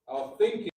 our thinking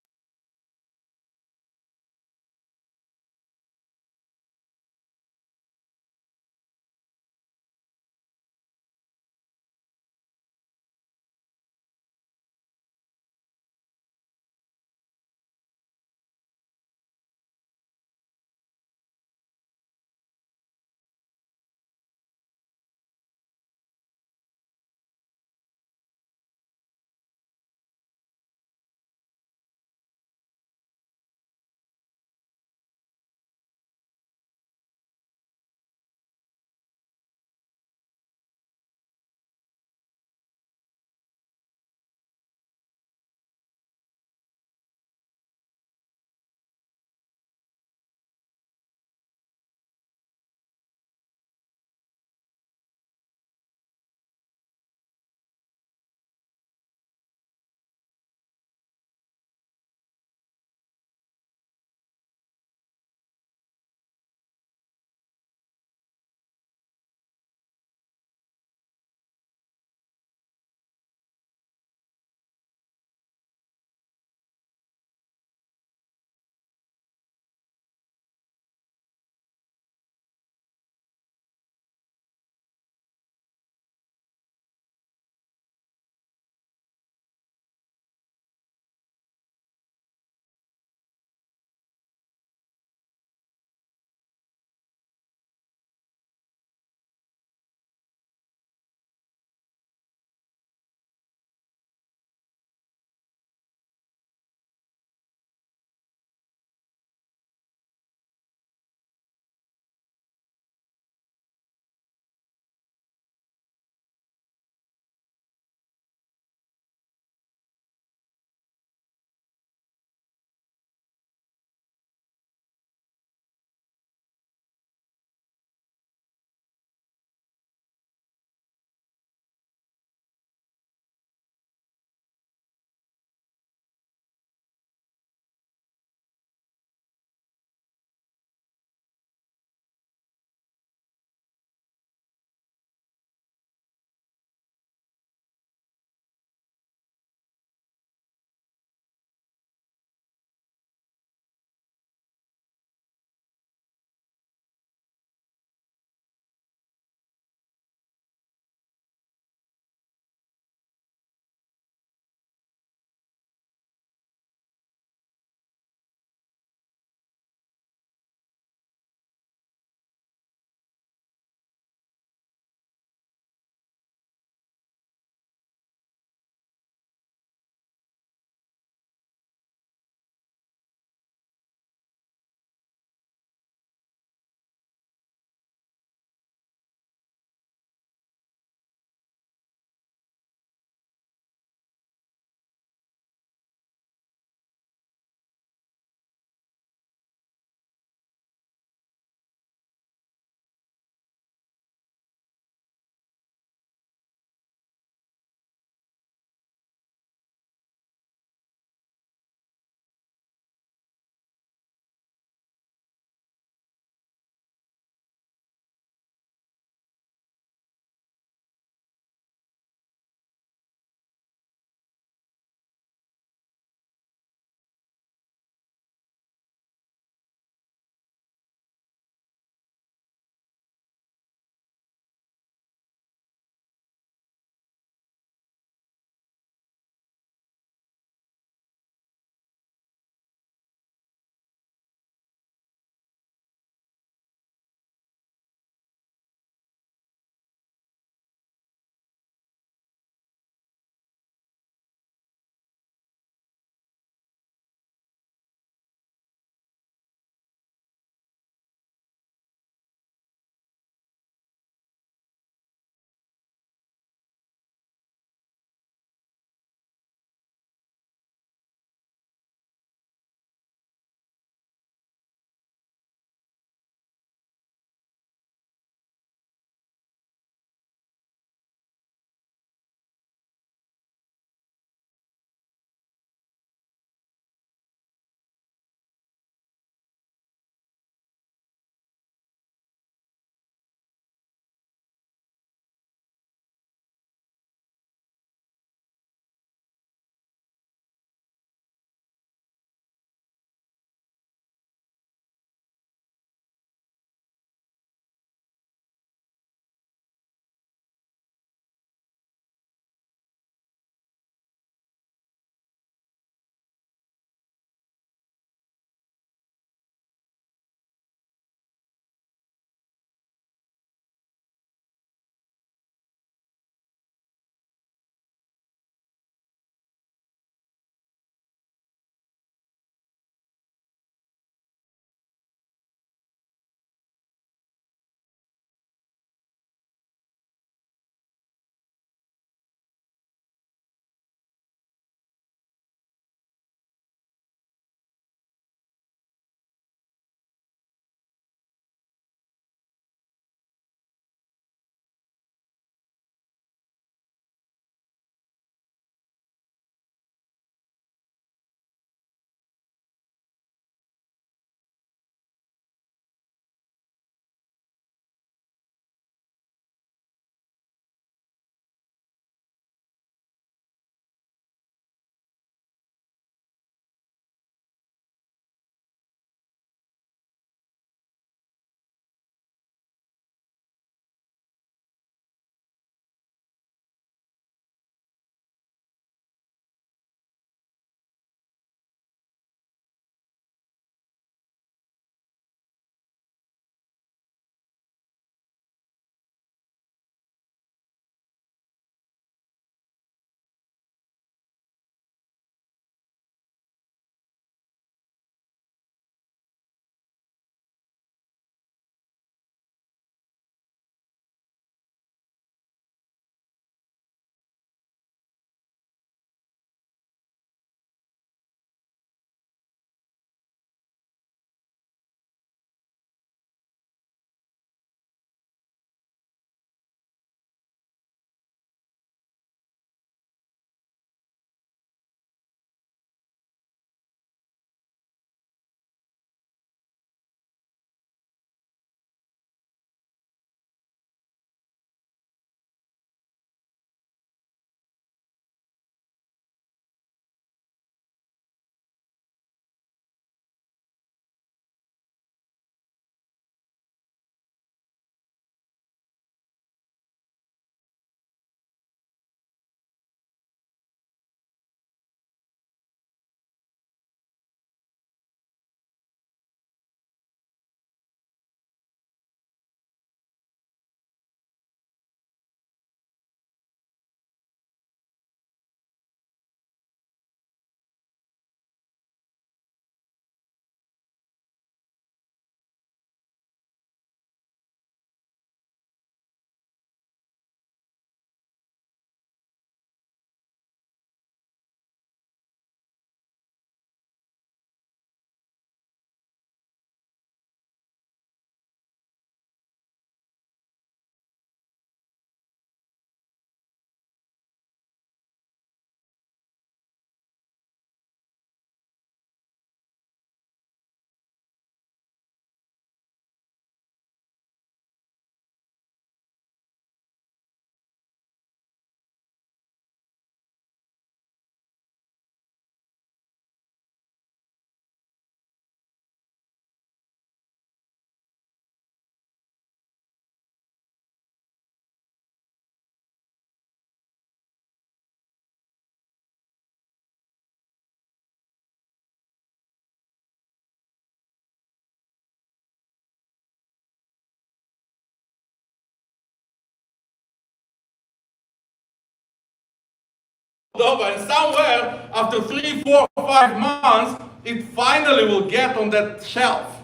Moldova, and somewhere after 3, 4, 5 months, it finally will get on that shelf.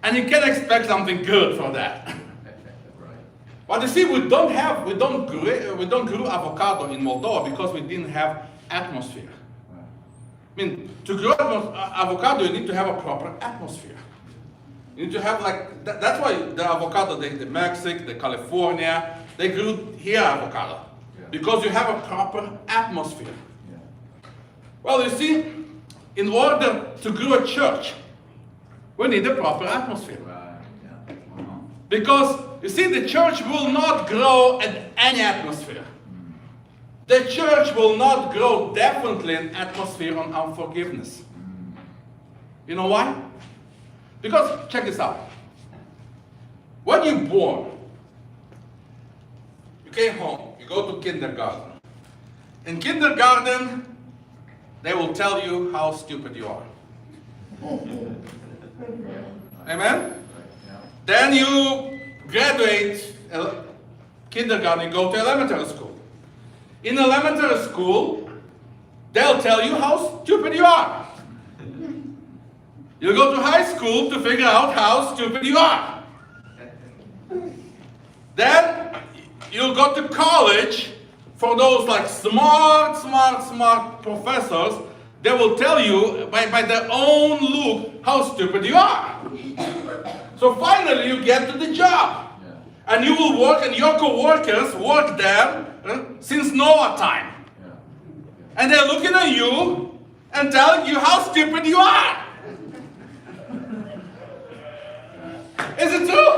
And you can expect something good from that. But you see, we don't grow avocado in Moldova because we didn't have atmosphere. I mean, to grow avocado, you need to have a proper atmosphere. You need to have that's why the avocado, the Mexico, the California, they grew here avocado. Because you have a proper atmosphere. Well, you see, in order to grow a church, we need a proper atmosphere. Because, you see, the church will not grow in any atmosphere. The church will not grow definitely in atmosphere on unforgiveness. You know why? Because, check this out. When you're born, you came home, you go to kindergarten. In kindergarten, they will tell you how stupid you are. Amen? Then you graduate kindergarten, you go to elementary school. In elementary school, they'll tell you how stupid you are. You go to high school to figure out how stupid you are. Then you'll go to college for those smart professors. They will tell you by their own look how stupid you are. So finally you get to the job. And you will work, and your co-workers work there since Noah time. And they're looking at you and telling you how stupid you are. Is it true?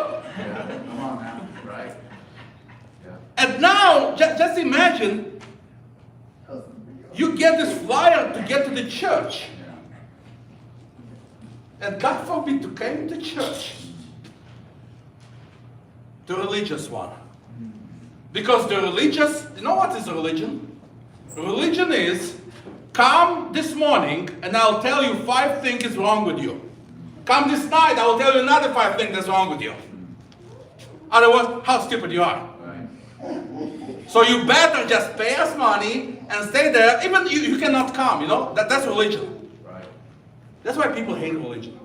Come on now, right? And now, just imagine, you get this flyer to get to the church. And God forbid to come to church. The religious one. Because the religious, you know what is religion? Religion is, come this morning and I'll tell you 5 things is wrong with you. Come this night, I will tell you another 5 things that's wrong with you. Otherwise, how stupid you are. So you better just pay us money and stay there. Even you cannot come, you know. That's religion. That's why people hate religion.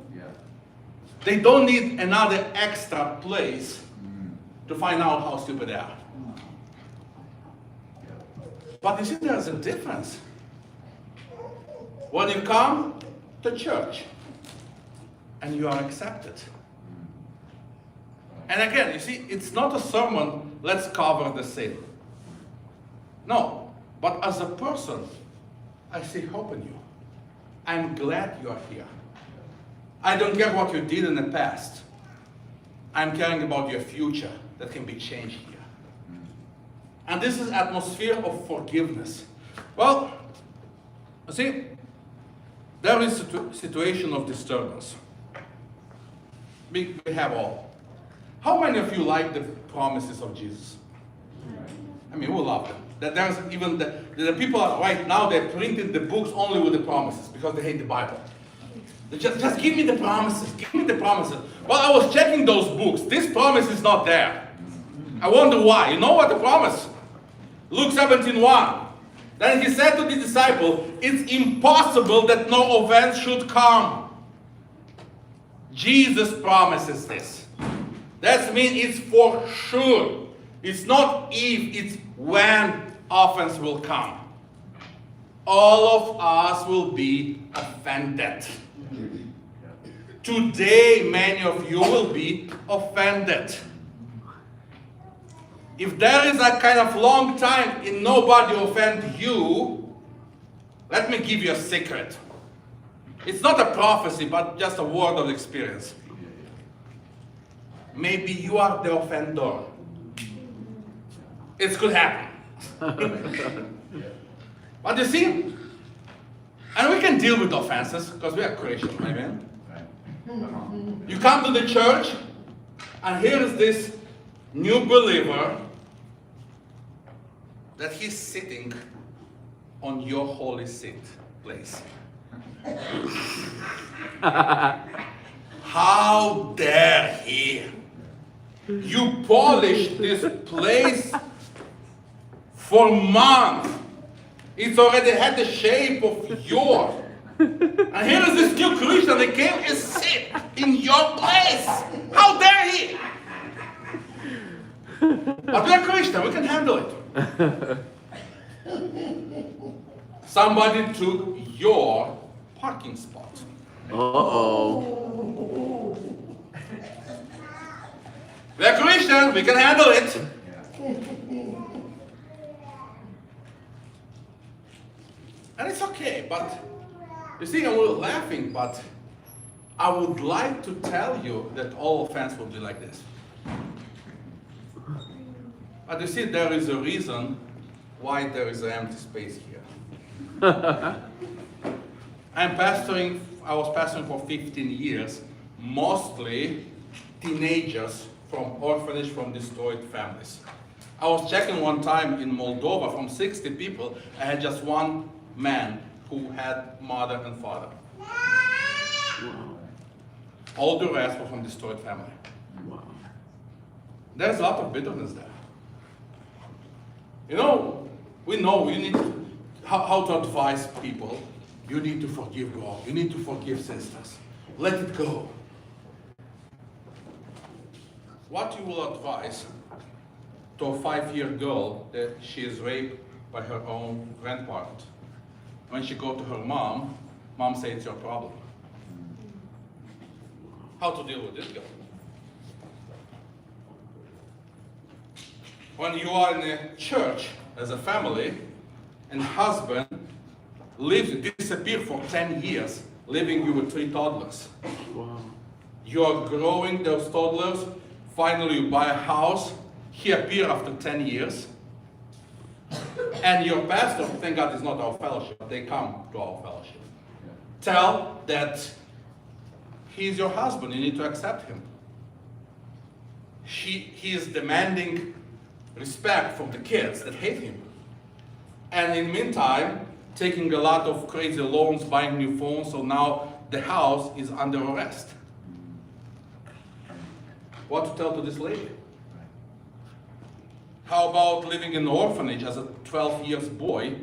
They don't need another extra place to find out how stupid they are. But you see, there's a difference. When you come to church and you are accepted. And again, you see, it's not a sermon, let's cover the sin. No, but as a person, I see hope in you. I'm glad you are here. I don't care what you did in the past. I'm caring about your future that can be changed here. And this is atmosphere of forgiveness. Well, you see, there is a situation of disturbance. We have all. How many of you like the promises of Jesus? I mean, we love them. That there's even the people right now, they're printing the books only with the promises because they hate the Bible. They just give me the promises, give me the promises. Well, I was checking those books. This promise is not there. I wonder why. You know what the promise? Luke 17:1. Then he said to the disciple, it's impossible that no offense should come. Jesus promises this. That means it's for sure. It's not if, it's when offense will come. All of us will be offended. Today, many of you will be offended. If there is a kind of long time and nobody offend you, let me give you a secret. It's not a prophecy, but just a word of experience. Maybe you are the offender. It could happen. But you see, and we can deal with offenses because we are Christians, amen? You come to the church, and here is this new believer that he's sitting on your holy seat place. How dare he? You polished this place for months. It's already had the shape of yours. And here is this new Christian that came and sit in your place. How dare he? But we are Christian, we can handle it. Somebody took your parking spot. Uh-oh. We are Christian, we can handle it. And it's okay, but you see, I'm a little laughing, but I would like to tell you that all offense will be like this. But you see, there is a reason why there is an empty space here. I was pastoring for 15 years, mostly teenagers from orphanage, from destroyed families. I was checking one time in Moldova, from 60 people, I had just one man who had mother and father. Wow. All the rest were from destroyed family. Wow. There's a lot of bitterness there. You know you need how to advise people. You need to forgive God. You need to forgive sisters. Let it go. What you will advise to a 5-year girl that she is raped by her own grandparent? When she go to her mom says it's your problem. How to deal with this girl? When you are in a church as a family, and husband disappeared for 10 years, leaving you with 3 toddlers. Wow. You are growing those toddlers, finally you buy a house, he appears after 10 years, and your pastor, thank God it's not our fellowship, they come to our fellowship. Tell that he's your husband, you need to accept him. He is demanding respect from the kids that hate him. And in the meantime, taking a lot of crazy loans, buying new phones, so now the house is under arrest. What to tell to this lady? How about living in an orphanage as a 12 years boy?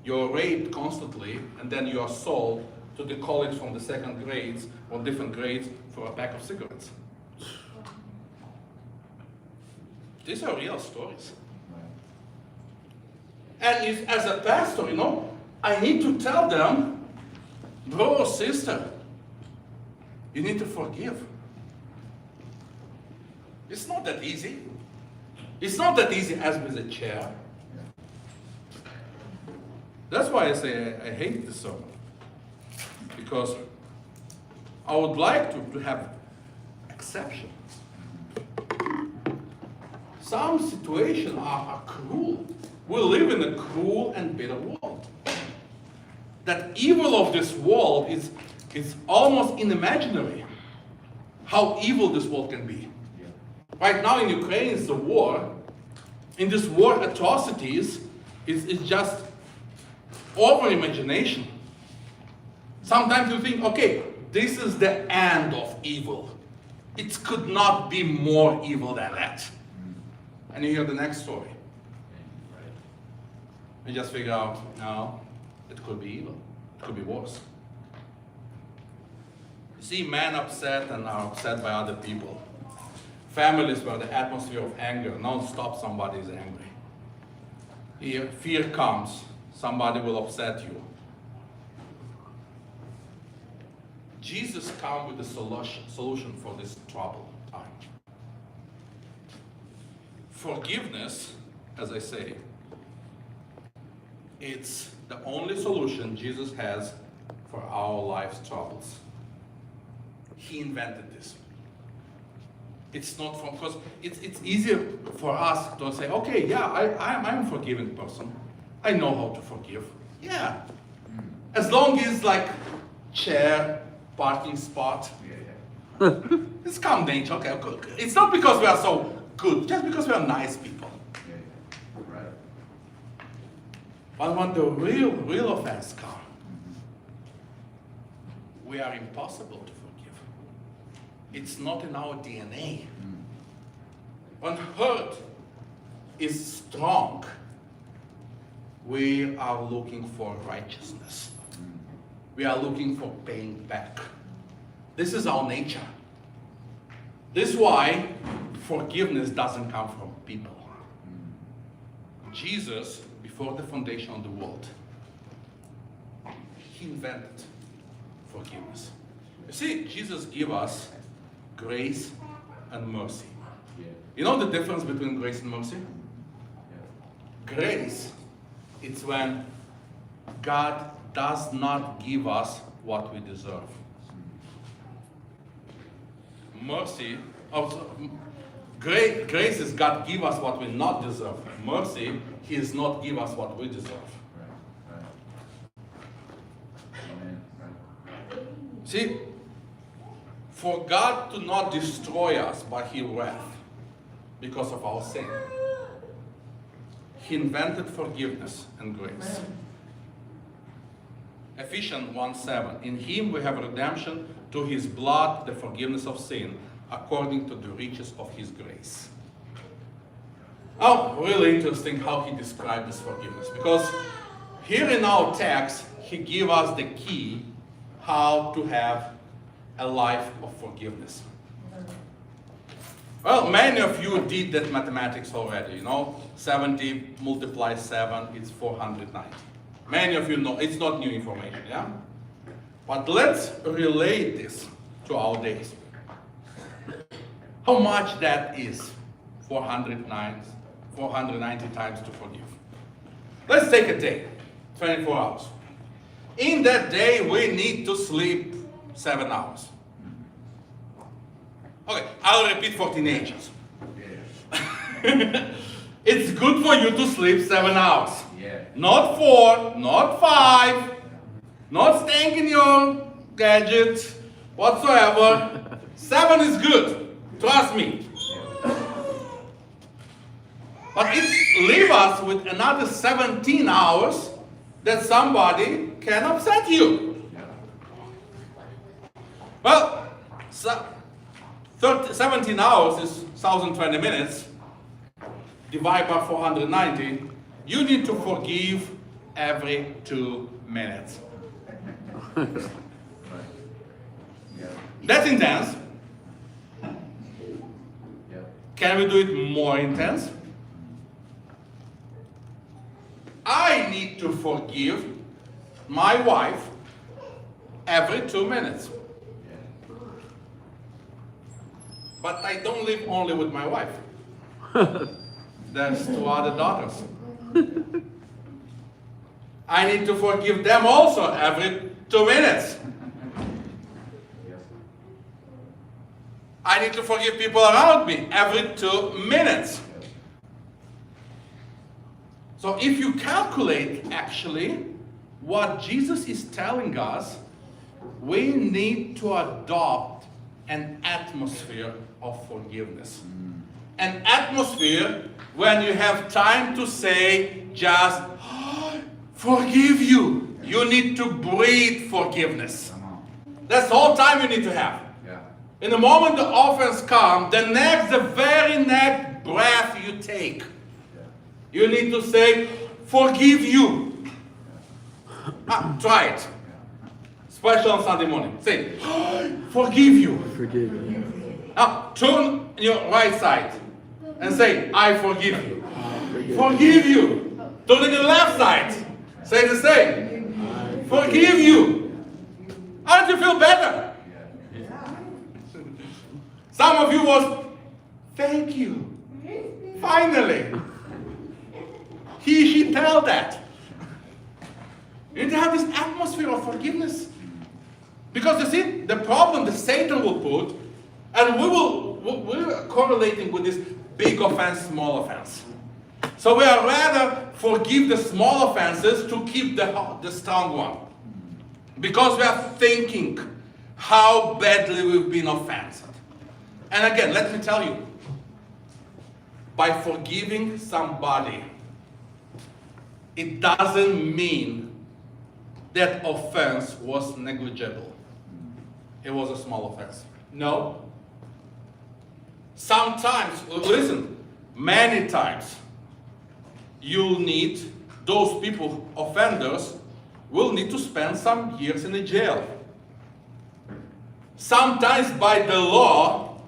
You're raped constantly, and then you are sold to the college from the second grades or different grades for a pack of cigarettes. These are real stories. And as a pastor, I need to tell them, bro or sister, you need to forgive. It's not that easy. It's not that easy as with a chair. That's why I say I hate this sermon. Because I would like to have exceptions. Some situations are cruel. We live in a cruel and bitter world. That evil of this world is almost unimaginary. How evil this world can be. Right now in Ukraine is the war. In this war, atrocities is just over imagination. Sometimes you think, okay, this is the end of evil. It could not be more evil than that. And you hear the next story. You just figure out, no, it could be evil. It could be worse. You see men upset and are upset by other people. Families where the atmosphere of anger, non-stop somebody is angry. Here, fear comes, somebody will upset you. Jesus comes with the solution for this troubled time. Forgiveness, as I say, it's the only solution Jesus has for our life's troubles. He invented this. It's not from, because it's easier for us to say, okay, yeah, I'm a forgiving person. I know how to forgive. Yeah. As long as like chair, parking spot. It's calm nature, okay. It's not because we are so good, just because we are nice people. Right. But when the real offense comes, we are impossible to forgive. It's not in our DNA. When hurt is strong, we are looking for righteousness. We are looking for paying back. This is our nature. This is why forgiveness doesn't come from people. Jesus, before the foundation of the world, he invented forgiveness. You see, Jesus gave us grace and mercy. You know the difference between grace and mercy? Grace, it's when God does not give us what we deserve. Mercy, grace is God give us what we not deserve. Mercy, he does not give us what we deserve. See, for God to not destroy us by his wrath because of our sin, he invented forgiveness and grace. Ephesians 1:7. In him we have redemption through his blood, the forgiveness of sin, according to the riches of his grace. Oh, really interesting how he described this forgiveness. Because here in our text, he gives us the key how to have a life of forgiveness. Well, many of you did that mathematics already, 70 multiplied 7, it's 490. Many of you know, it's not new information, yeah? But let's relate this to our days. How much that is 490 times to forgive. Let's take a day, 24 hours. In that day, we need to sleep 7 hours. Okay, I'll repeat for teenagers. It's good for you to sleep 7 hours. Yeah. Not 4, not 5, not staying in your gadget, whatsoever. 7 is good, trust me. But it leaves us with another 17 hours that somebody can upset you. Well, 17 hours is 1,020 minutes. Divide by 490. You need to forgive every 2 minutes. That's intense. Can we do it more intense? I need to forgive my wife every 2 minutes. But I don't live only with my wife. There's 2 other daughters. I need to forgive them also every 2 minutes. I need to forgive people around me every 2 minutes. So if you calculate actually what Jesus is telling us, we need to adopt an atmosphere of forgiveness. An atmosphere when you have time to say just, forgive you. You need to breathe forgiveness. That's the whole time you need to have. Yeah. In the moment the offense comes, the very next breath you take, you need to say, forgive you. Try it. Especially on Sunday morning. Say, forgive you. Forgive me. Now, turn your right side and say, I forgive you. Forgive you. Turn to the left side. Say the same. Forgive you. How do you feel better? Some of you was, thank you. Finally. She tell that. You need to have this atmosphere of forgiveness. Because you see, the problem that Satan will put, and we're correlating with this big offense, small offense. So we are rather forgive the small offenses to keep the strong one. Because we are thinking how badly we've been offended. And again, let me tell you, by forgiving somebody, it doesn't mean that offense was negligible. It was a small offense. No. Sometimes, listen, many times, you'll need those people, offenders, will need to spend some years in the jail. Sometimes by the law,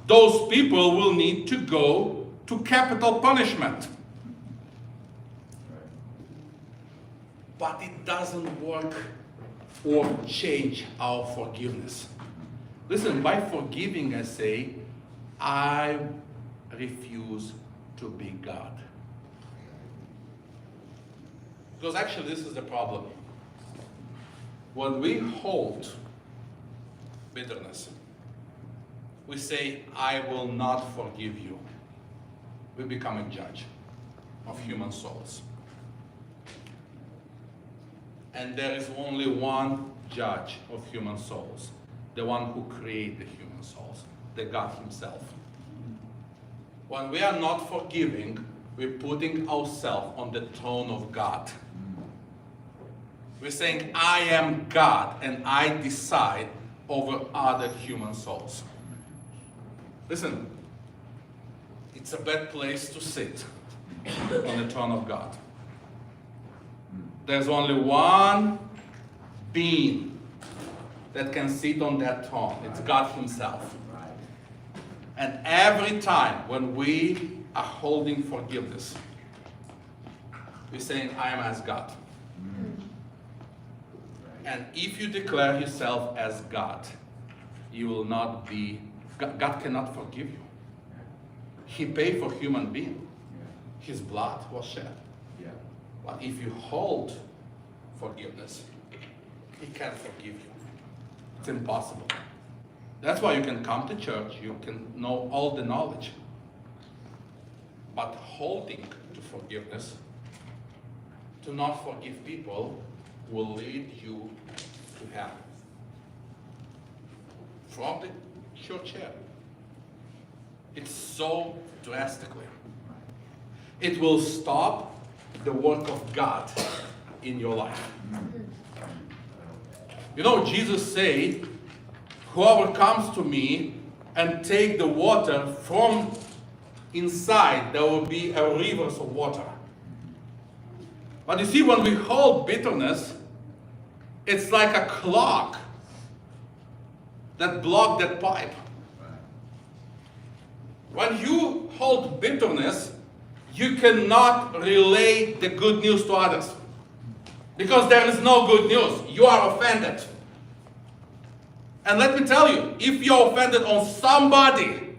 those people will need to go to capital punishment. But it doesn't work or change our forgiveness. Listen, by forgiving, I say, I refuse to be God. Because actually, this is the problem. When we hold bitterness, we say, I will not forgive you. We become a judge of human souls. And there is only one judge of human souls, the one who created the human souls, the God himself. When we are not forgiving, we're putting ourselves on the throne of God. We're saying, I am God and I decide over other human souls. Listen, it's a bad place to sit on the throne of God. There's only one being that can sit on that throne. It's God himself. And every time when we are holding forgiveness, we're saying, I am as God. And if you declare yourself as God, you will not be, God cannot forgive you. He paid for human being. His blood was shed. But if you hold forgiveness, he can't forgive you. It's impossible. That's why you can come to church, you can know all the knowledge. But holding to forgiveness, to not forgive people, will lead you to hell. From the church here. It's so drastically. It will stop the work of God in your life. You know, Jesus said, whoever comes to me and take the water from inside, there will be a rivers of water. But you see, when we hold bitterness, it's like a clog that blocked that pipe. When you hold bitterness, you cannot relay the good news to others. Because there is no good news. You are offended. And let me tell you, if you're offended on somebody,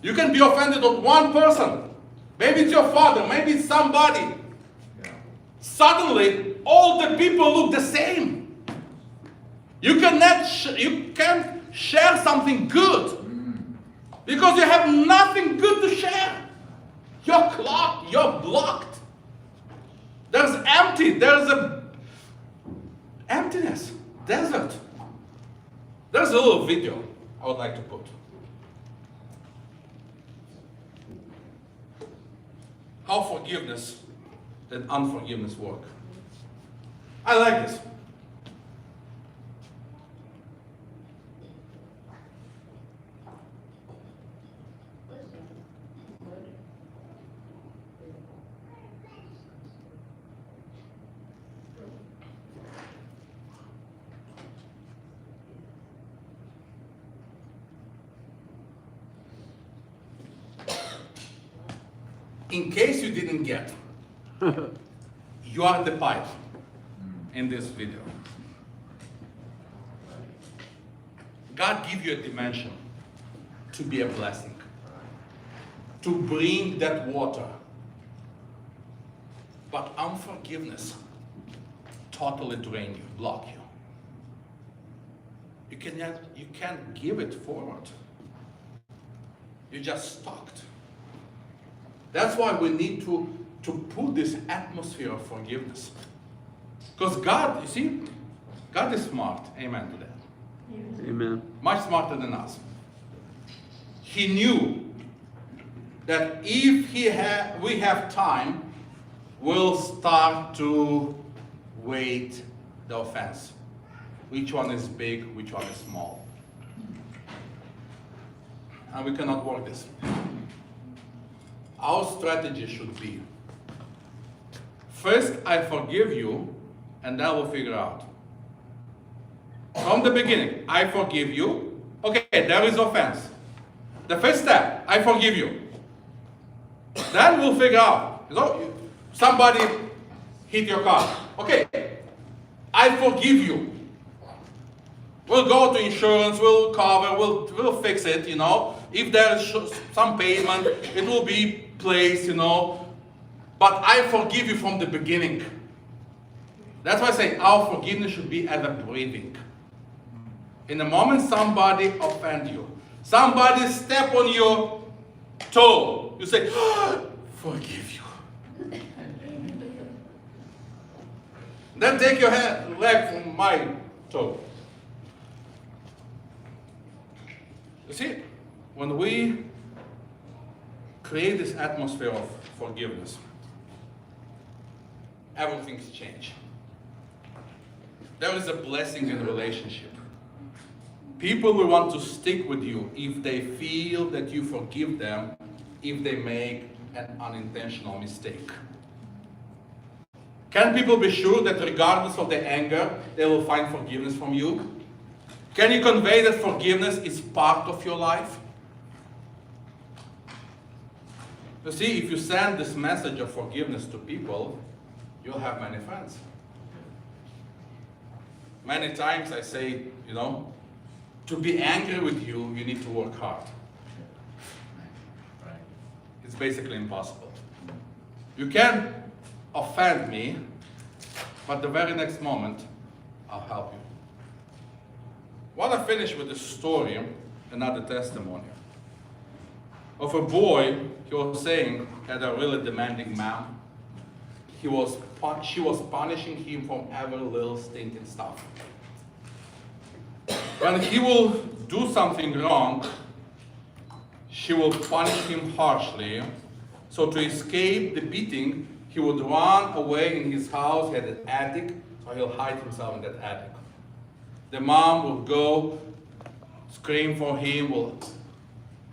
you can be offended on one person. Maybe it's your father, maybe it's somebody. Suddenly, all the people look the same. You can't share something good because you have nothing good to share. You're clogged, you're blocked. There's a emptiness, desert. There's a little video I would like to put. How forgiveness and unforgiveness work. I like this. In case you didn't get, you are the pipe in this video. God gives you a dimension to be a blessing, to bring that water. But unforgiveness totally drain you, block you. You can't give it forward. You're just stuck. That's why we need to put this atmosphere of forgiveness. Because God, you see, God is smart. Amen to that. Amen. Much smarter than us. He knew that if we have time, we'll start to weight the offense. Which one is big, which one is small. And we cannot work this. Our strategy should be First, I forgive you, and then we'll figure out. From the beginning, I forgive you. Okay, there is offense. The first step, I forgive you. Then we'll figure out. Somebody hit your car. Okay, I forgive you. We'll go to insurance, we'll cover, we'll fix it, If there's some payment, it will be placed, But I forgive you from the beginning. That's why I say our forgiveness should be as a breathing. In the moment somebody offend you, somebody step on your toe, you say, forgive you. Then take your leg from my toe. You see, when we create this atmosphere of forgiveness, everything's changed. There is a blessing in relationship. People will want to stick with you if they feel that you forgive them if they make an unintentional mistake. Can people be sure that regardless of their anger, they will find forgiveness from you? Can you convey that forgiveness is part of your life? You see, if you send this message of forgiveness to people, you'll have many friends. Many times I say, to be angry with you, you need to work hard. Right. It's basically impossible. You can offend me, but the very next moment, I'll help you. I want to finish with a story, another testimony, of a boy. He was saying, had a really demanding mom. She was punishing him from every little stinking stuff. When he will do something wrong, she will punish him harshly. So to escape the beating, he would run away in his house. He had an attic, so he'll hide himself in that attic. The mom will go, scream for him,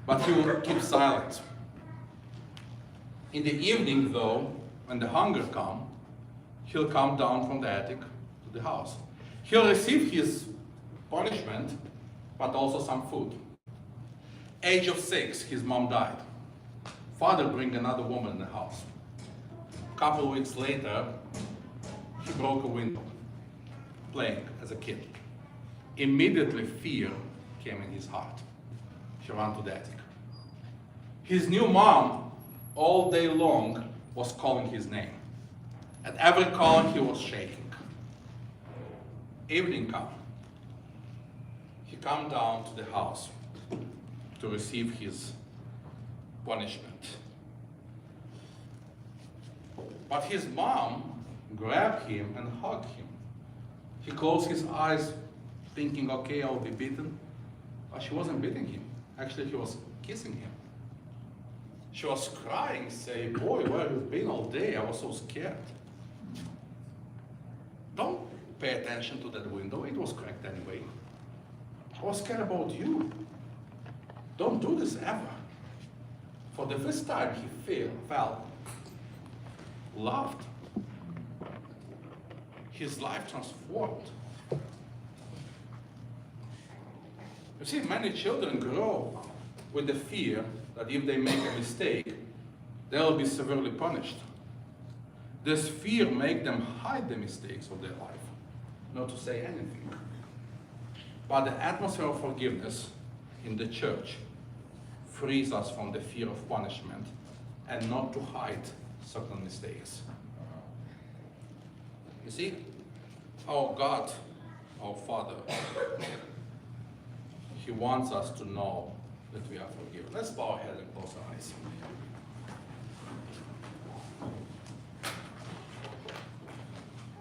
but he will keep silent. In the evening, though, when the hunger comes, he'll come down from the attic to the house. He'll receive his punishment, but also some food. Age of 6, his mom died. Father bring another woman in the house. A couple of weeks later, he broke a window, playing as a kid. Immediately fear came in his heart. He ran to the attic. His new mom, all day long, was calling his name. At every call, he was shaking. Evening come. He come down to the house to receive his punishment. But his mom grabbed him and hugged him. He closed his eyes, thinking, okay, I'll be beaten. But she wasn't beating him. Actually, she was kissing him. She was crying, saying, boy, where have you been all day? I was so scared. Don't pay attention to that window. It was cracked anyway. I was scared about you. Don't do this ever. For the first time, he felt loved. His life transformed. You see, many children grow with the fear that if they make a mistake, they'll be severely punished. This fear makes them hide the mistakes of their life, not to say anything. But the atmosphere of forgiveness in the church frees us from the fear of punishment and not to hide certain mistakes. You see, our God, our Father, He wants us to know that we are forgiven. Let's bow our head and close our eyes.